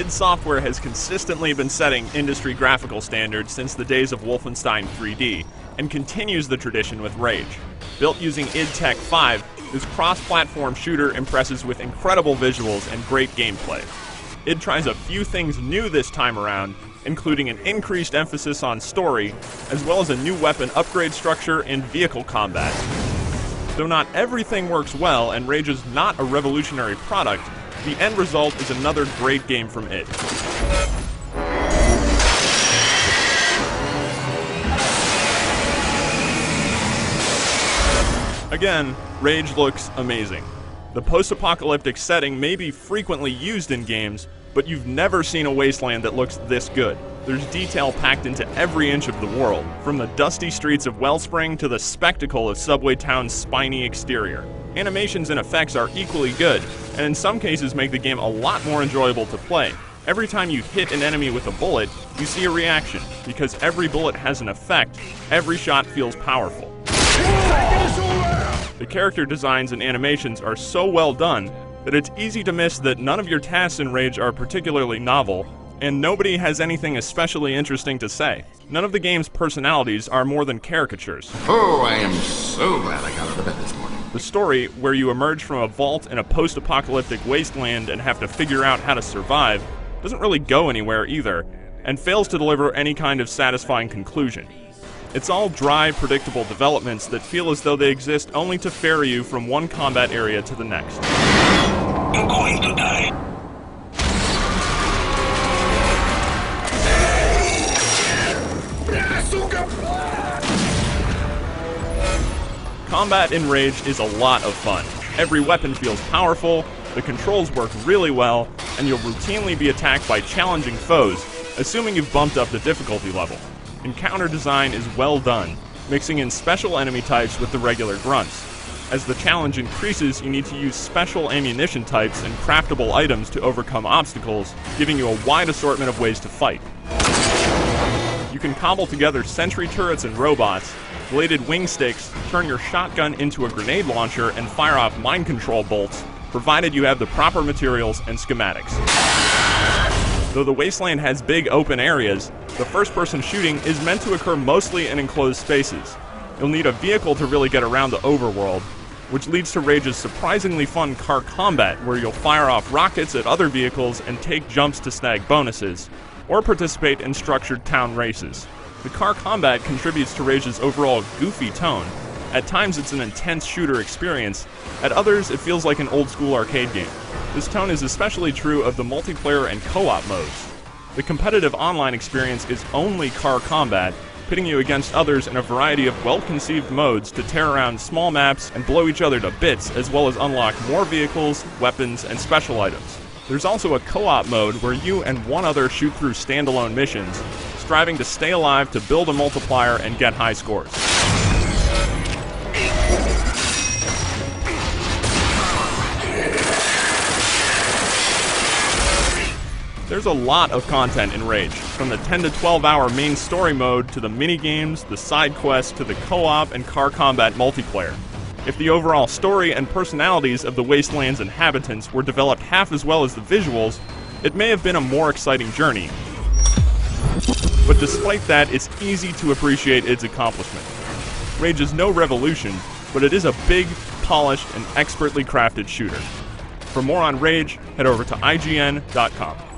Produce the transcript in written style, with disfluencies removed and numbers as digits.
id Software has consistently been setting industry graphical standards since the days of Wolfenstein 3D, and continues the tradition with Rage. Built using id Tech 5, this cross-platform shooter impresses with incredible visuals and great gameplay. id tries a few things new this time around, including an increased emphasis on story, as well as a new weapon upgrade structure and vehicle combat. Though not everything works well and Rage is not a revolutionary product, the end result is another great game from id. Again, Rage looks amazing. The post-apocalyptic setting may be frequently used in games, but you've never seen a wasteland that looks this good. There's detail packed into every inch of the world, from the dusty streets of Wellspring to the spectacle of Subway Town's spiny exterior. Animations and effects are equally good, and in some cases make the game a lot more enjoyable to play. Every time you hit an enemy with a bullet, you see a reaction. Because every bullet has an effect, every shot feels powerful. The character designs and animations are so well done that it's easy to miss that none of your tasks in Rage are particularly novel, and nobody has anything especially interesting to say. None of the game's personalities are more than caricatures. Oh, I am so glad I got out of bed this morning. The story, where you emerge from a vault in a post-apocalyptic wasteland and have to figure out how to survive, doesn't really go anywhere either, and fails to deliver any kind of satisfying conclusion. It's all dry, predictable developments that feel as though they exist only to ferry you from one combat area to the next. You're going to die. Combat in Rage is a lot of fun. Every weapon feels powerful, the controls work really well, and you'll routinely be attacked by challenging foes, assuming you've bumped up the difficulty level. Encounter design is well done, mixing in special enemy types with the regular grunts. As the challenge increases, you need to use special ammunition types and craftable items to overcome obstacles, giving you a wide assortment of ways to fight. You can cobble together sentry turrets and robots, bladed wing sticks, turn your shotgun into a grenade launcher, and fire off mind control bolts, provided you have the proper materials and schematics. Though the wasteland has big open areas, the first-person shooting is meant to occur mostly in enclosed spaces. You'll need a vehicle to really get around the overworld, which leads to Rage's surprisingly fun car combat, where you'll fire off rockets at other vehicles and take jumps to snag bonuses, or participate in structured town races. The car combat contributes to Rage's overall goofy tone. At times it's an intense shooter experience, at others it feels like an old-school arcade game. This tone is especially true of the multiplayer and co-op modes. The competitive online experience is only car combat, pitting you against others in a variety of well-conceived modes to tear around small maps and blow each other to bits, as well as unlock more vehicles, weapons, and special items. There's also a co-op mode where you and one other shoot through standalone missions, striving to stay alive to build a multiplier and get high scores. There's a lot of content in Rage, from the 10 to 12 hour main story mode to the mini-games, the side quests, to the co-op and car combat multiplayer. If the overall story and personalities of the Wasteland's inhabitants were developed half as well as the visuals, it may have been a more exciting journey. But despite that, it's easy to appreciate its accomplishment. Rage is no revolution, but it is a big, polished, and expertly crafted shooter. For more on Rage, head over to IGN.com.